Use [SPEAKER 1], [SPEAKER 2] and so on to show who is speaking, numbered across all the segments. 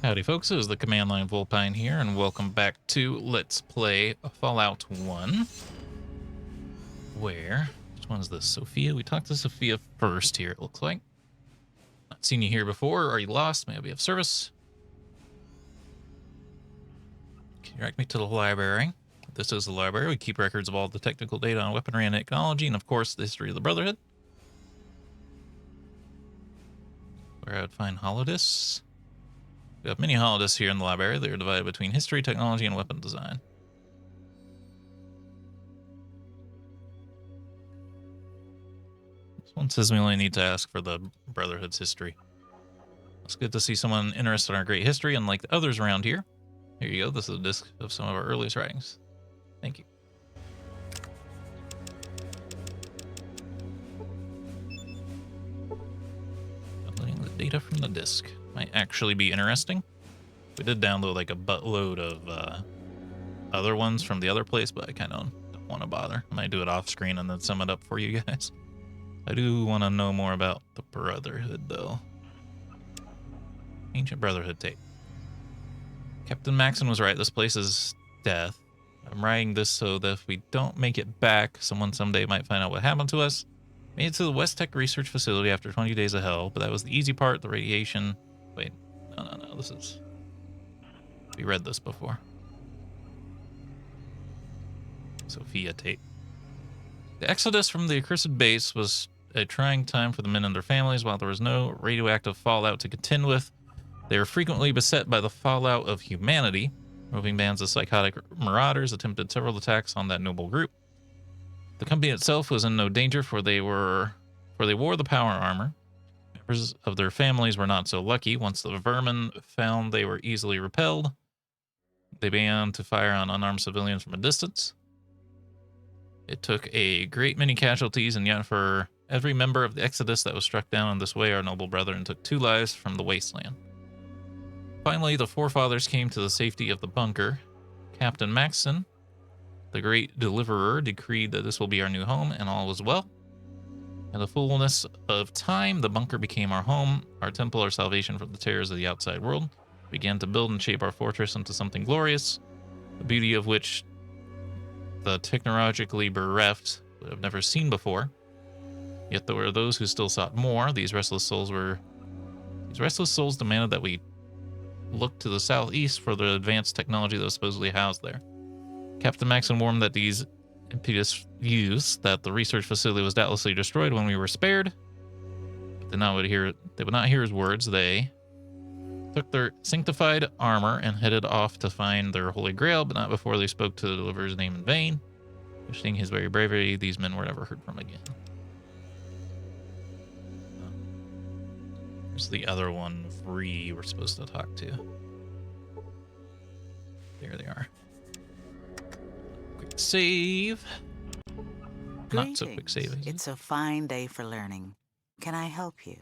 [SPEAKER 1] Howdy folks, it is the Command Line Vulpine here, and welcome back to Let's Play Fallout 1. Which one is this? Sophia? We talked to Sophia first here, it looks like. Not seen you here before. Are you lost? May I be of service? Can you direct me to the library? This is the library. We keep records of all the technical data on weaponry and technology, and of course, the history of the Brotherhood. Where I would find holodiscs. We have many holodiscs here in the library. They are divided between history, technology, and weapon design. This one says we only need to ask for the Brotherhood's history. It's good to see someone interested in our great history, unlike the others around here. Here you go. This is a disc of some of our earliest writings. Thank you. Downloading the data from the disc. Might actually be interesting. We did download like a buttload of other ones from the other place, but I kind of don't want to bother. I might do it off screen and then sum it up for you guys. I do want to know more about the Brotherhood, though. Ancient Brotherhood tape. Captain Maxon was right. This place is death. I'm writing this so that if we don't make it back, someone someday might find out what happened to us. Made it to the West Tech Research Facility after 20 days of hell, but that was the easy part, the radiation. Wait, no, this is... We read this before. Sophia tape. The exodus from the accursed base was a trying time for the men and their families. While there was no radioactive fallout to contend with, they were frequently beset by the fallout of humanity. Roving bands of psychotic marauders attempted several attacks on that noble group. The company itself was in no danger, for they wore the power armor. Members of their families were not so lucky. Once the vermin found they were easily repelled, they began to fire on unarmed civilians from a distance. It took a great many casualties, and yet for every member of the Exodus that was struck down in this way, our noble brethren took 2 lives from the wasteland. Finally, the forefathers came to the safety of the bunker. Captain Maxon, the great deliverer, decreed that this will be our new home, and all was well. In the fullness of time, the bunker became our home, our temple, our salvation from the terrors of the outside world. We began to build and shape our fortress into something glorious, the beauty of which the technologically bereft would have never seen before. Yet there were those who still sought more. These restless souls demanded that we look to the southeast for the advanced technology that was supposedly housed there. Captain Maxon warned that these impetuous youths that the research facility was doubtlessly destroyed when we were spared. But they would not hear his words. They took their sanctified armor and headed off to find their holy grail, but not before they spoke to the deliverer's name in vain. Questioning his very bravery, these men were never heard from again. There's the other one, Vree, we're supposed to talk to. There they are. Quick save.
[SPEAKER 2] Greetings.
[SPEAKER 1] Not so quick save.
[SPEAKER 2] It's a fine day for learning. Can I help you?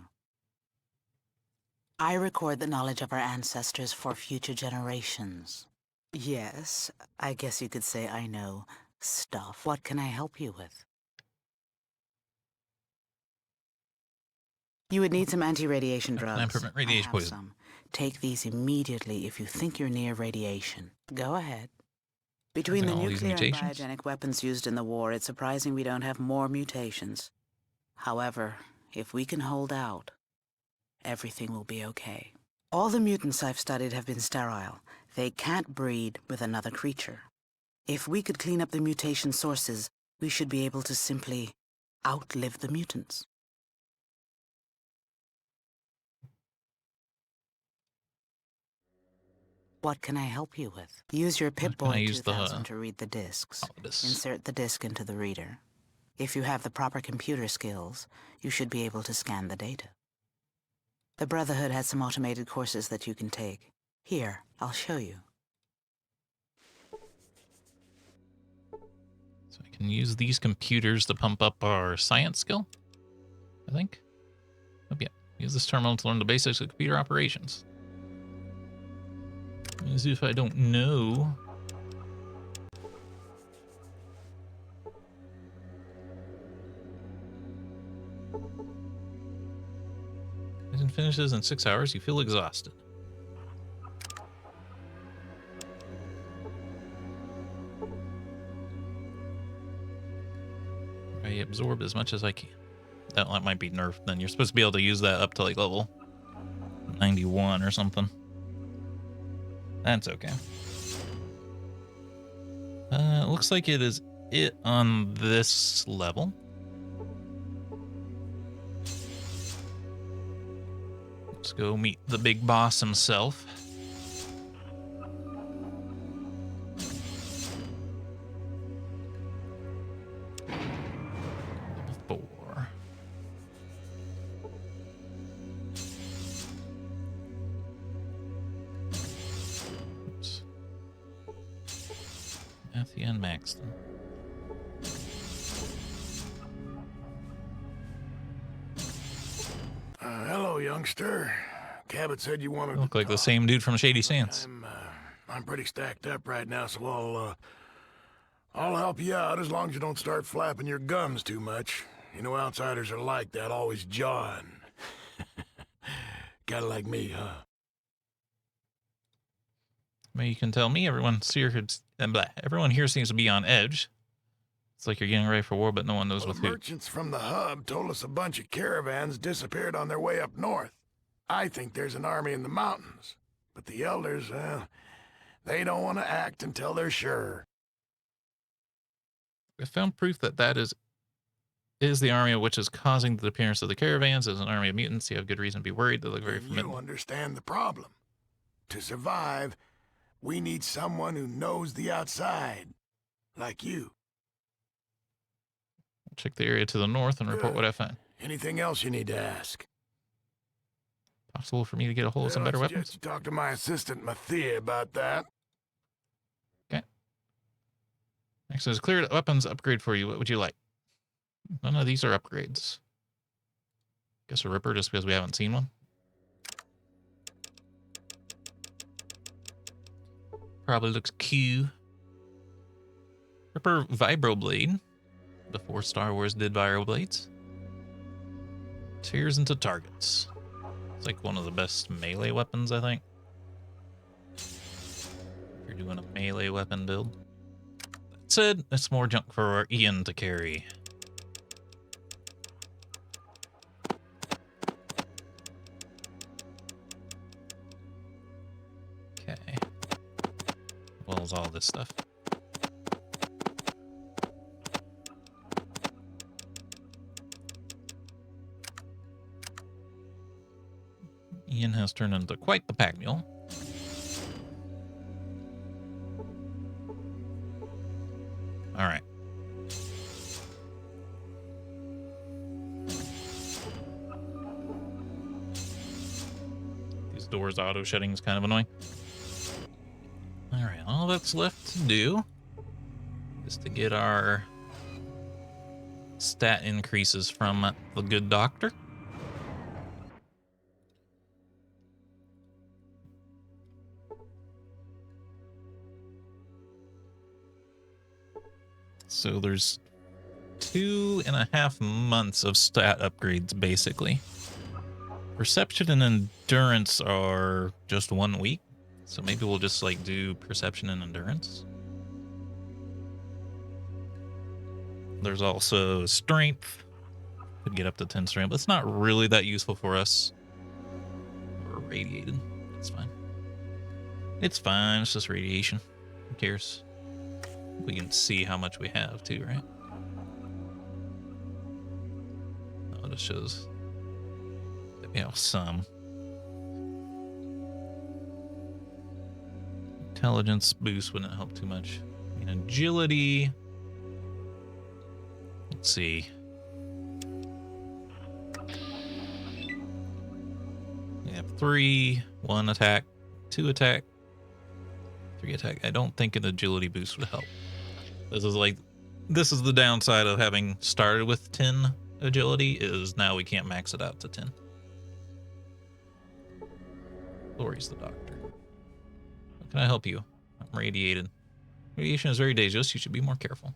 [SPEAKER 2] I record the knowledge of our ancestors for future generations. Yes, I guess you could say I know stuff. What can I help you with? You would need some anti-radiation drugs.
[SPEAKER 1] Prevent radiation
[SPEAKER 2] I have
[SPEAKER 1] poison.
[SPEAKER 2] some. Take these immediately if you think you're near radiation. Go ahead. Between the
[SPEAKER 1] All these
[SPEAKER 2] nuclear and
[SPEAKER 1] mutations?
[SPEAKER 2] biogenic weapons used in the war, it's surprising we don't have more mutations. However, if we can hold out, everything will be okay. All the mutants I've studied have been sterile. They can't breed with another creature. If we could clean up the mutation sources, we should be able to simply outlive the mutants. What can I help you with? Use your Pip-Boy 2000 to read the discs. Insert the disc into the reader. If you have the proper computer skills, you should be able to scan the data. The Brotherhood has some automated courses that you can take. Here, I'll show you.
[SPEAKER 1] So I can use these computers to pump up our science skill, I think. Oh, yeah. Use this terminal to learn the basics of computer operations. As if I don't know. Finishes in 6 hours, you feel exhausted. I absorb as much as I can. That might be nerfed then. You're supposed to be able to use that up to like level 91 or something. That's okay. Looks like it is it on this level. Let's go meet the big boss himself. Level 4. Oops. Matthew and Maxton.
[SPEAKER 3] Hello, youngster. Cabot said you wanted
[SPEAKER 1] Look
[SPEAKER 3] to
[SPEAKER 1] like the
[SPEAKER 3] talk.
[SPEAKER 1] same dude from Shady Sands.
[SPEAKER 3] I'm pretty stacked up right now, so I'll help you out as long as you don't start flapping your gums too much. You know, outsiders are like that, always jawing. Kinda like me, huh?
[SPEAKER 1] Maybe you can tell me. Everyone here seems to be on edge. It's like you're getting ready for war, but no one knows
[SPEAKER 3] Well,
[SPEAKER 1] with
[SPEAKER 3] the
[SPEAKER 1] who.
[SPEAKER 3] merchants from the hub told us a bunch of caravans disappeared on their way up north. I think there's an army in the mountains. But the elders, they don't want to act until they're sure.
[SPEAKER 1] I found proof that that is the army which is causing the appearance of the caravans. As an army of mutants, you have good reason to be worried. They look very
[SPEAKER 3] Then
[SPEAKER 1] formidable.
[SPEAKER 3] you understand the problem. To survive, we need someone who knows the outside. Like you.
[SPEAKER 1] I'll check the area to the north and report what I find.
[SPEAKER 3] Anything else you need to ask?
[SPEAKER 1] Possible for me to get a hold of some
[SPEAKER 3] Well,
[SPEAKER 1] better
[SPEAKER 3] I
[SPEAKER 1] weapons?
[SPEAKER 3] suggest you talk to my assistant, Mathia, about that.
[SPEAKER 1] Okay. Next is cleared weapons upgrade for you. What would you like? None of these are upgrades. Guess a Ripper just because we haven't seen one. Probably looks cute. Ripper Vibroblade. Before Star Wars did Vibroblades. Tears into targets. It's like one of the best melee weapons, I think. If you're doing a melee weapon build. That said, it's more junk for Ian to carry. Okay. As well as all this stuff. Ian has turned into quite the pack mule. All right. These doors auto shutting is kind of annoying. All right, all that's left to do is to get our stat increases from the good doctor. So there's 2.5 months of stat upgrades, basically. Perception and endurance are just 1 week. So maybe we'll just like do perception and endurance. There's also strength. Could get up to 10 strength, but it's not really that useful for us. We're radiated. It's fine. It's fine. It's just radiation. Who cares? We can see how much we have too, right? Oh, it just shows that we have some. Intelligence boost wouldn't help too much. I mean, agility. Let's see. We have 3, 1 attack, 2 attack, 3 attack. I don't think an agility boost would help. This is the downside of having started with 10 agility, is now we can't max it out to 10. Lori's the doctor. How can I help you? I'm radiated. Radiation is very dangerous. You should be more careful.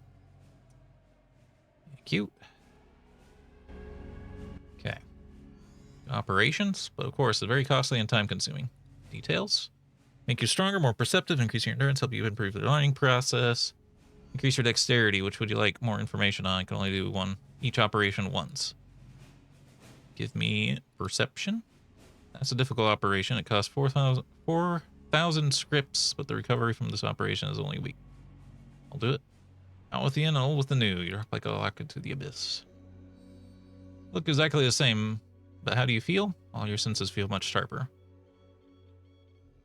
[SPEAKER 1] Cute. Okay. Operations, but of course, it's very costly and time consuming. Details. Make you stronger, more perceptive, increase your endurance, help you improve the learning process. Increase your dexterity. Which would you like more information on? I can only do each operation once. Give me perception. That's a difficult operation. It costs 4,000 scripts, but the recovery from this operation is only a week. I'll do it. Out with the in, old with the new. You're like a lock into the abyss. Look exactly the same, but how do you feel? All your senses feel much sharper.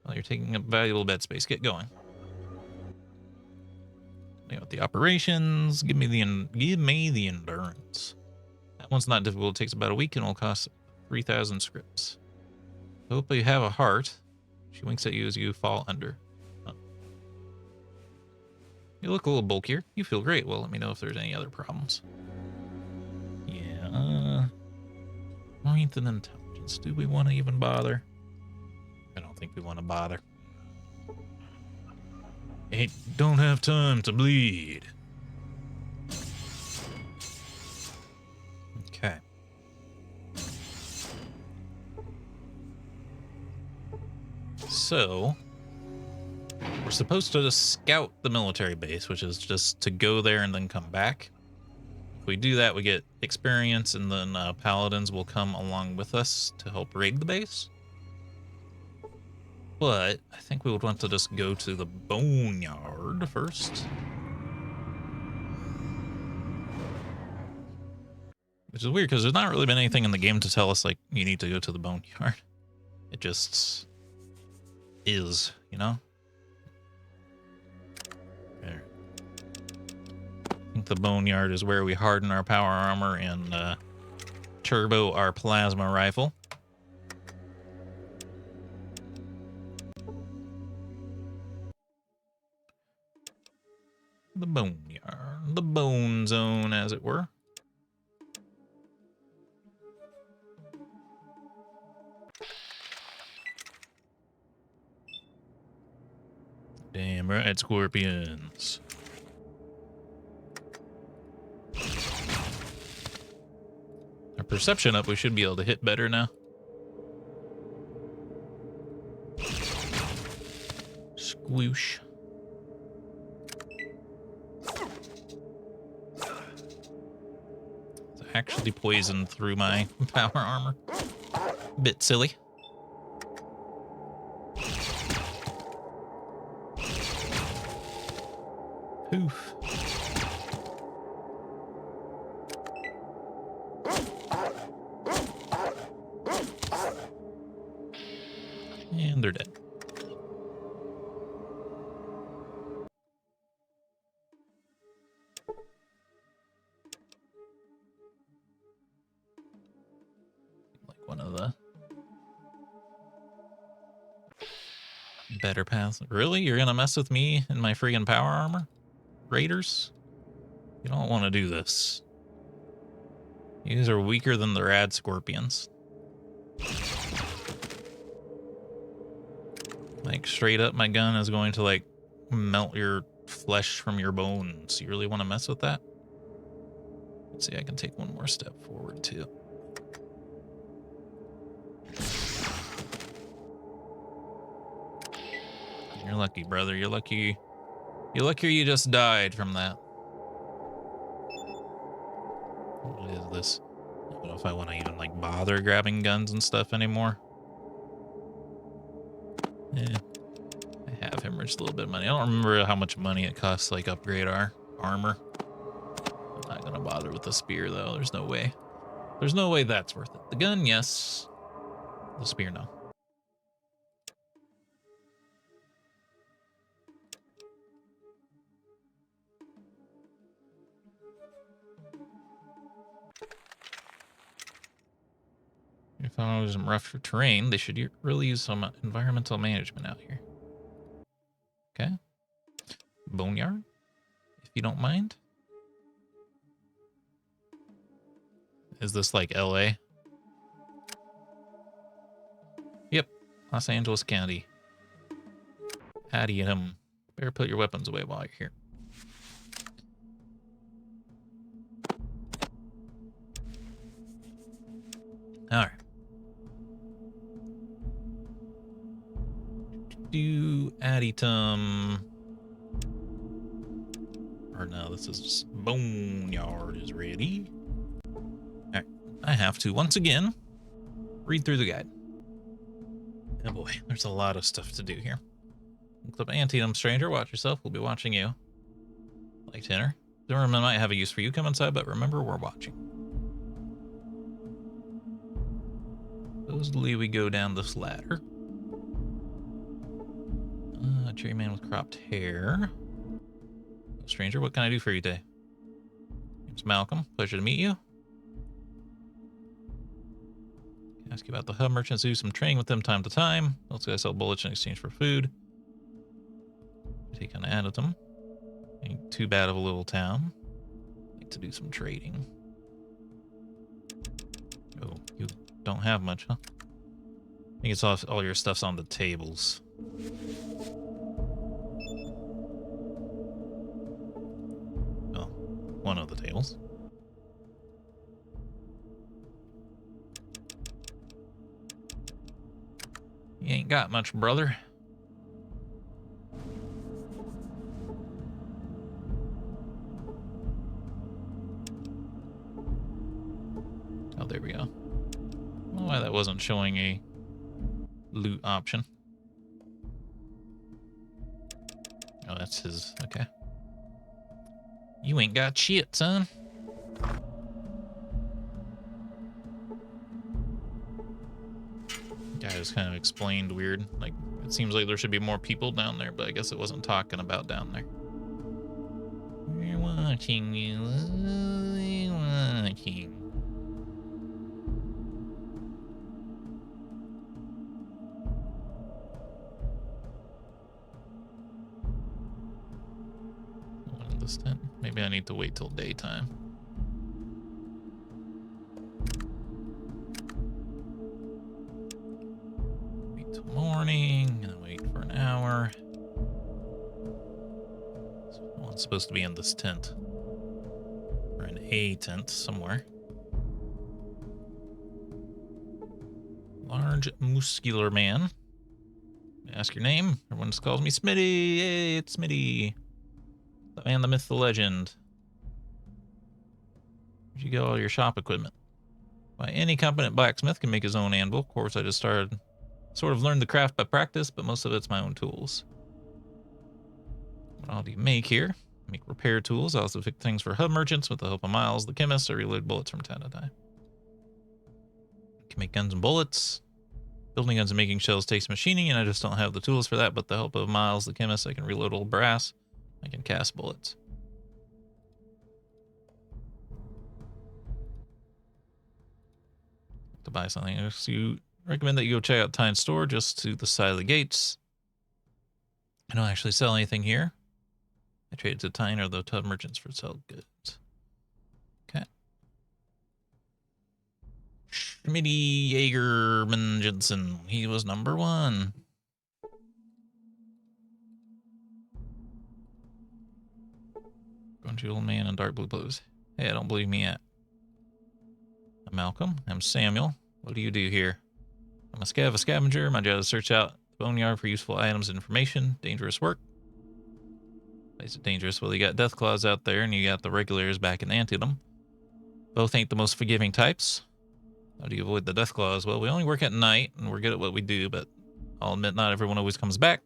[SPEAKER 1] Well, you're taking up valuable bed space. Get going. With the operations, give me the endurance. That one's not difficult. It takes about a week and will cost 3,000 scripts. Hope you have a heart. She winks at you as you fall under. Oh. You look a little bulkier. You feel great. Well, let me know if there's any other problems. Yeah. Strength and intelligence. Do we want to even bother? I don't think we want to bother. Don't have time to bleed. Okay. So, we're supposed to scout the military base, which is just to go there and then come back. If we do that, we get experience, and then paladins will come along with us to help raid the base. But I think we would want to just go to the Boneyard first. Which is weird, because there's not really been anything in the game to tell us, like, you need to go to the Boneyard. It just is, you know? There. I think the Boneyard is where we harden our power armor and turbo our plasma rifle. The Boneyard, the bone zone, as it were. Damn right, scorpions. Our perception up, we should be able to hit better now. Squoosh. It's actually poisoned through my power armor. Bit silly. Poof. And they're dead. Like one of the better paths. Really? You're gonna mess with me and my friggin' power armor? Raiders? You don't want to do this. These are weaker than the rad scorpions. Like, straight up, my gun is going to, like, melt your flesh from your bones. You really want to mess with that? Let's see, I can take one more step forward, too. You're lucky, brother. You're lucky. You're lucky you just died from that. What is this? I don't know if I want to even, like, bother grabbing guns and stuff anymore. Yeah. I have hemorrhaged a little bit of money. I don't remember how much money it costs to, like, upgrade our armor. I'm not gonna bother with the spear, though. There's no way. There's no way that's worth it. The gun, yes. The spear, no. If I was in rough terrain, they should really use some environmental management out here. Okay. Boneyard, if you don't mind. Is this like LA? Yep. Los Angeles County. Howdy, better put your weapons away while you're here. All right. Do Additum. Or no, this is just Boneyard is ready. Alright, I have to, once again, read through the guide. Oh boy, there's a lot of stuff to do here. Clip Antietam Stranger, watch yourself, we'll be watching you. Like Tanner. Zimmerman might have a use for you, come inside, but remember, we're watching. Supposedly we go down this ladder. Cherry man with cropped hair. Stranger, what can I do for you today? Name's Malcolm. Pleasure to meet you. Ask you about the hub merchants. Do some trading with them time to time. Those guys sell bullets in exchange for food. Take on them. Ain't too bad of a little town. Like to do some trading. Oh, you don't have much, huh? I think it's all your stuff's on the tables. Well, one of the tables. You ain't got much, brother. Oh, there we go. I don't know why that wasn't showing a loot option. Oh, that's his. Okay. You ain't got shit, son. Guy was kind of explained weird. Like, it seems like there should be more people down there, but I guess it wasn't talking about down there. We're watching you. We're watching. One in this tent. Maybe I need to wait till daytime. Morning, and wait for an hour. Someone's supposed to be in this tent. Or in a tent somewhere. Large, muscular man. Ask your name. Everyone just calls me Smitty. Hey, it's Smitty. The man, the myth, the legend. Where'd you get all your shop equipment? Why, any competent blacksmith can make his own anvil. Of course, I just started... Sort of learned the craft by practice, but most of it's my own tools. What all do you make here? I make repair tools. I also fix things for hub merchants with the help of Miles, the chemist. I reload bullets from time to time. Can make guns and bullets. Building guns and making shells takes machining, and I just don't have the tools for that. But the help of Miles, the chemist, I can reload old brass. I can cast bullets. To buy something, so you recommend that you go check out Tyne's store just to the side of the gates. I don't actually sell anything here. I traded to Tyne or the tub merchants for sell goods. Okay. Schmitty Jaegerman Jensen. He was number one. Grumpy old man in dark blue clothes. Hey, I don't believe me yet. I'm Malcolm. I'm Samuel. What do you do here? I'm a scavenger. My job is to search out the Boneyard for useful items and information. Dangerous work. Why is it dangerous? Well, you got death claws out there, and you got the regulars back in Antietam. Both ain't the most forgiving types. How do you avoid the death claws? Well, we only work at night, and we're good at what we do, but I'll admit not everyone always comes back.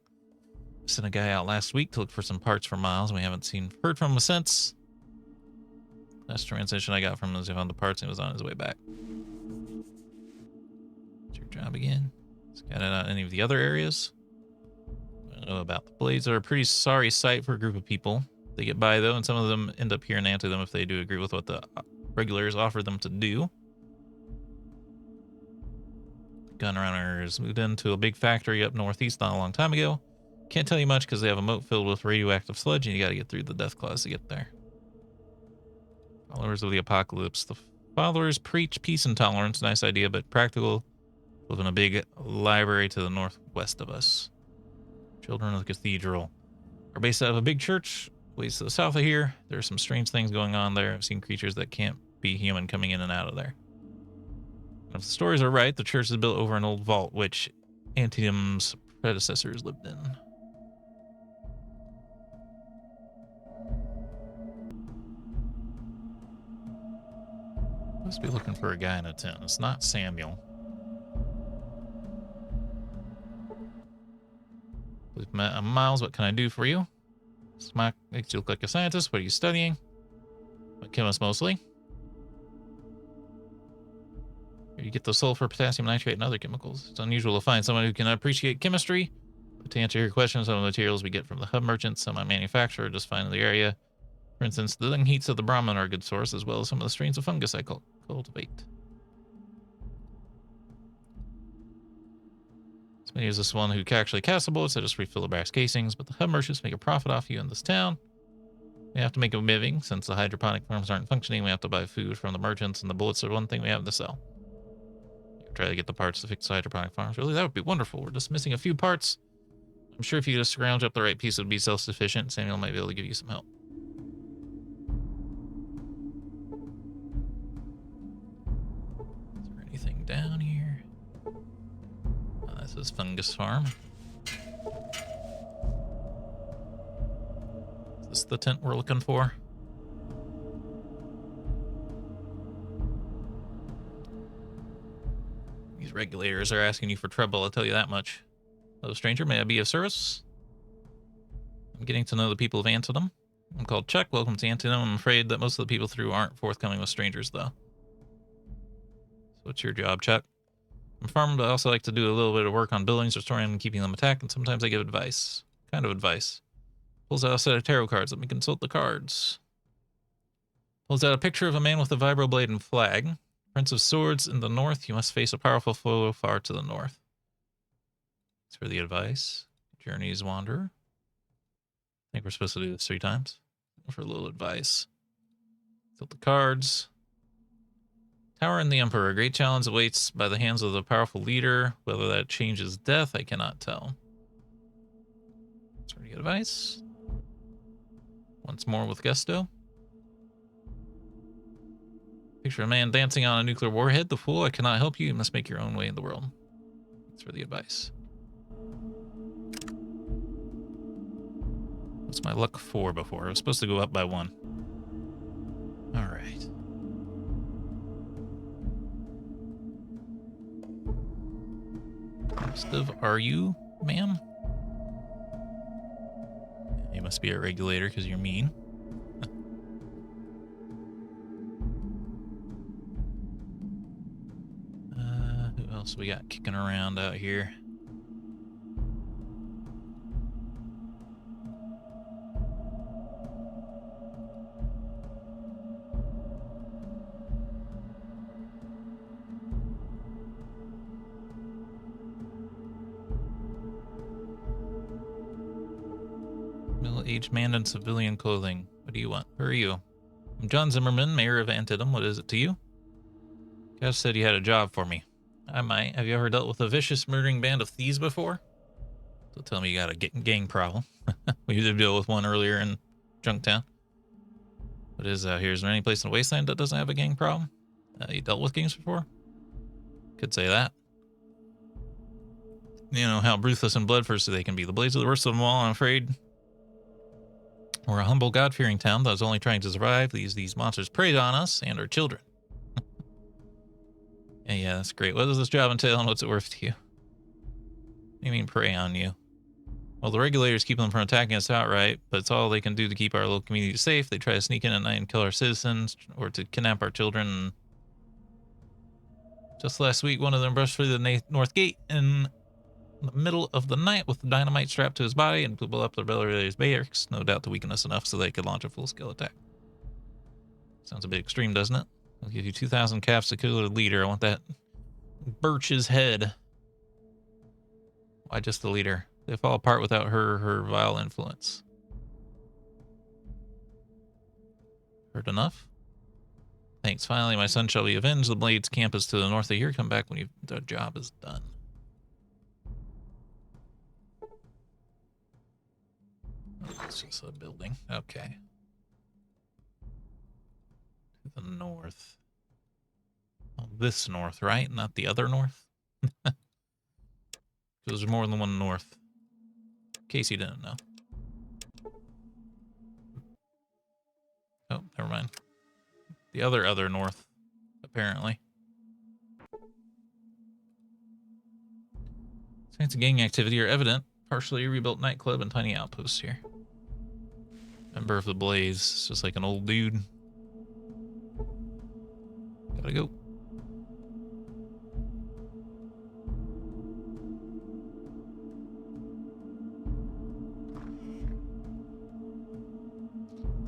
[SPEAKER 1] I sent a guy out last week to look for some parts for Miles, and we haven't heard from him since. Last transition I got from him was he found the parts and he was on his way back. Job again. Scattered out any of the other areas. I don't know about the blades. Are a pretty sorry sight for a group of people. They get by though, and some of them end up here in Antietam if they do agree with what the regulars offer them to do. Gun runners moved into a big factory up northeast not a long time ago. Can't tell you much because they have a moat filled with radioactive sludge, and you got to get through the death claws to get there. Followers of the apocalypse. The followers preach peace and tolerance. Nice idea, but practical. Live in a big library to the northwest of us. Children of the Cathedral are based out of a big church ways to the south of here. There are some strange things going on there. I've seen creatures that can't be human coming in and out of there. If the stories are right, the church is built over an old vault, which Antietam's predecessors lived in. Must be looking for a guy in a tent. It's not Samuel. We've met. I'm Miles. What can I do for you? Smack makes you look like a scientist. What are you studying? A chemist mostly. You get the sulfur, potassium nitrate, and other chemicals. It's unusual to find someone who can appreciate chemistry. But to answer your question, some of the materials we get from the hub merchants, some I manufacture, just find in the area. For instance, the dung heats of the Brahmin are a good source, as well as some of the strains of fungus I cultivate. Somebody is this one who can actually cast the bullets. I just refill the brass casings, but the hub merchants make a profit off you in this town. We have to make a living. Since the hydroponic farms aren't functioning, we have to buy food from the merchants, and the bullets are one thing we have to sell. Try to get the parts to fix the hydroponic farms. Really, that would be wonderful. We're just missing a few parts. I'm sure if you just scrounge up the right piece, it would be self-sufficient. Samuel might be able to give you some help. Is there anything down here? Oh, this is Fungus Farm. Is this the tent we're looking for? These regulators are asking you for trouble, I'll tell you that much. Hello, stranger. May I be of service? I'm getting to know the people of Antietam. I'm called Chuck. Welcome to Antietam. I'm afraid that most of the people through aren't forthcoming with strangers, though. So what's your job, Chuck? I'm a farmer, but I also like to do a little bit of work on buildings, restoring them and keeping them intact, and sometimes I give advice. Kind of advice. Pulls out a set of tarot cards. Let me consult the cards. Pulls out a picture of a man with a vibroblade and flag. Prince of Swords in the north. You must face a powerful foe far to the north. Thanks for the advice. Journey's Wanderer. I think we're supposed to do this 3 times. For a little advice. Tilt the cards. Tower and the Emperor. A great challenge awaits by the hands of the powerful leader. Whether that changes death, I cannot tell. Thanks for the advice. Once more with Gusto. Picture a man dancing on a nuclear warhead. The fool, I cannot help you. You must make your own way in the world. Thanks for the advice. What's my luck 4 before? I was supposed to go up by 1. All right. Gustav, are you, ma'am? You must be a regulator because you're mean. Who else we got kicking around out here? Middle-aged man in civilian clothing. What do you want? Who are you? I'm John Zimmerman, mayor of Antietam. What is it to you? Cass said you had a job for me. I might. Have you ever dealt with a vicious, murdering band of thieves before? Don't tell me you got a gang problem. We did deal with one earlier in Junktown. What is out here? Is there any place in the wasteland that doesn't have a gang problem? You dealt with gangs before? Could say that. You know how ruthless and bloodthirsty they can be. The Blades are the worst of them all, I'm afraid. We're a humble, God-fearing town that was only trying to survive. These monsters preyed on us and our children. Yeah, that's great. What does this job entail and what's it worth to you? What do you mean prey on you? Well, the regulators keep them from attacking us outright, but it's all they can do to keep our little community safe. They try to sneak in at night and kill our citizens, or to kidnap our children. Just last week, one of them brushed through the north gate in the middle of the night with dynamite strapped to his body and blew up the regulators' barracks, no doubt to weaken us enough so they could launch a full-scale attack. Sounds a bit extreme, doesn't it? I'll give you 2,000 caps to kill the leader. I want that Birch's head. Why just the leader? They fall apart without her vile influence. Heard enough? Thanks. Finally, my son shall be avenged. The Blades camp is to the north of here. Come back when the job is done. Oh, it's just a building. Okay. To the north. Oh, this north, right? Not the other north? There's more than one north. In case you didn't know. Oh, never mind. The other north. Up apparently. Signs of gang activity are evident. Partially rebuilt nightclub and tiny outposts here. Member of the Blaze. It's just like an old dude. Gotta go.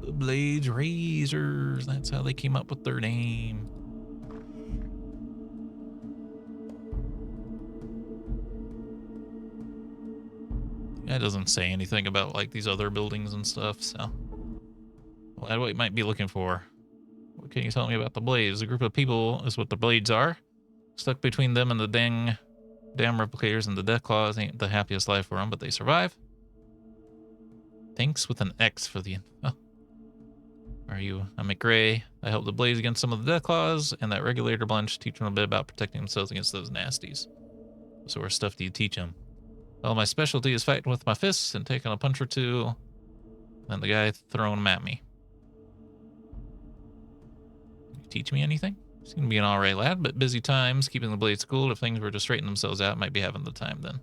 [SPEAKER 1] The Blaze Razors. That's how they came up with their name. It doesn't say anything about like these other buildings and stuff, so. Well, that's what you might be looking for. What can you tell me about the Blaze? A group of people is what the Blades are. Stuck between them and the damn replicators, and the Deathclaws ain't the happiest life for them, but they survive. Thanks with an X for the info. Are you? I'm McRae. I help the Blaze against some of the Deathclaws, and that regulator bunch teach them a bit about protecting themselves against those nasties. What sort of stuff do you teach them? Well, my specialty is fighting with my fists and taking a punch or two, and the guy throwing them at me. Can you teach me anything? Seem to be an alright lad, but busy times, keeping the Blade schooled. If things were to straighten themselves out, might be having the time then.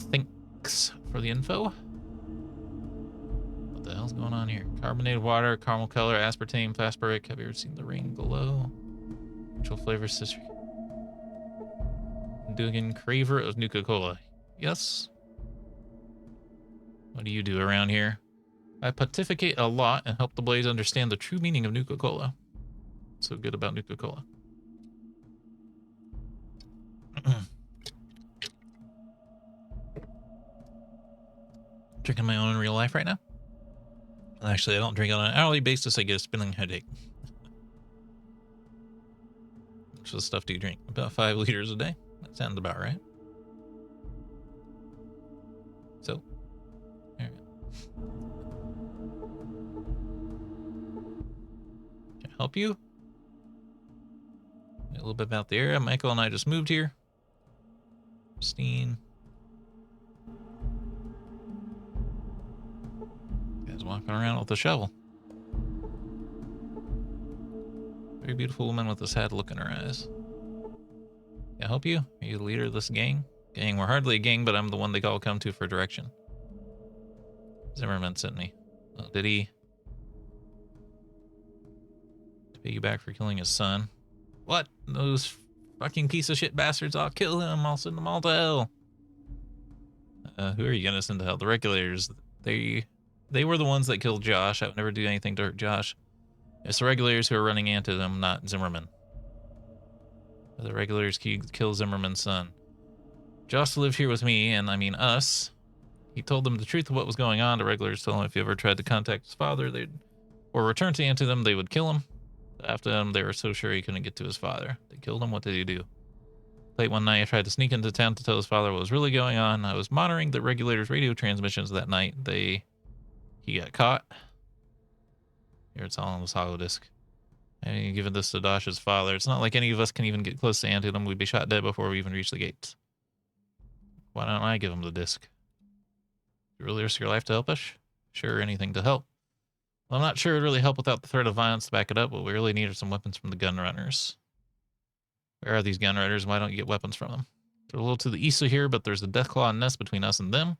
[SPEAKER 1] Thanks for the info. What the hell's going on here? Carbonated water, caramel color, aspartame, phosphoric. Have you ever seen the ring below? Natural flavor, sister. Dugan Craver of Nuka-Cola. Yes. What do you do around here? I pontificate a lot and help the Blaze understand the true meaning of Nuka-Cola. So good about Nuka-Cola. Drinking my own in real life right now. Actually, I don't drink on an hourly basis. I get a spinning headache. Which of the stuff do you drink? About 5 liters a day. That sounds about right. So, all right. Can I help you? A little bit about the area. Michael and I just moved here. Christine. Guys walking around with a shovel. Very beautiful woman with a sad look in her eyes. Can I help you? Are you the leader of this gang? Gang, we're hardly a gang, but I'm the one they all come to for direction. Zimmerman sent me. Oh, did he? To pay you back for killing his son. What? Those fucking piece of shit bastards. I'll kill him. I'll send them all to hell. Who are you gonna send to hell? The regulators. They were the ones that killed Josh. I would never do anything to hurt Josh. It's the regulators who are running into them, not Zimmerman. The regulators killed Zimmerman's son. Josh lived here with me, and I mean us. He told them the truth of what was going on. The regulators told him if he ever tried to contact his father, or return to them, they would kill him. After them, they were so sure he couldn't get to his father. They killed him. What did he do? Late one night, I tried to sneak into town to tell his father what was really going on. I was monitoring the regulators' radio transmissions that night. He got caught. Here, it's all on this hollow disk. And giving this to Dash's father. It's not like any of us can even get close to Antietam. We'd be shot dead before we even reach the gates. Why don't I give him the disc? You really risk your life to help us? Sure, anything to help. Well, I'm not sure it'd really help without the threat of violence to back it up. What we really need are some weapons from the gun runners. Where are these gun runners? Why don't you get weapons from them? They're a little to the east of here, but there's a Deathclaw nest between us and them.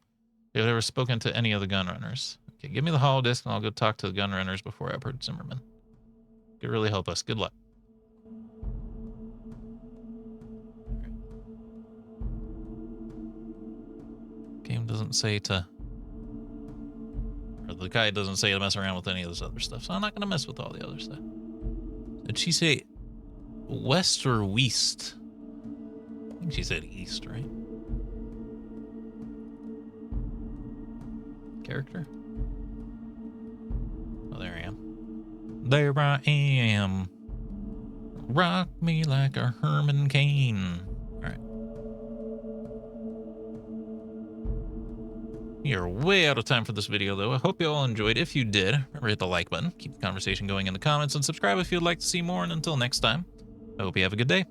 [SPEAKER 1] They've never spoken to any of the gun runners. Okay, give me the hollow disc and I'll go talk to the gun runners before I approach Zimmerman. Could really help us. Good luck. Game doesn't say to... Or the guy doesn't say to mess around with any of this other stuff, so I'm not going to mess with all the other stuff. Did she say west or west? I think she said east, right? Character? Oh, there I am. There I am. Rock me like a Herman Cain. Alright. We are way out of time for this video, though. I hope you all enjoyed. If you did, remember to hit the like button. Keep the conversation going in the comments, and subscribe if you'd like to see more. And until next time, I hope you have a good day.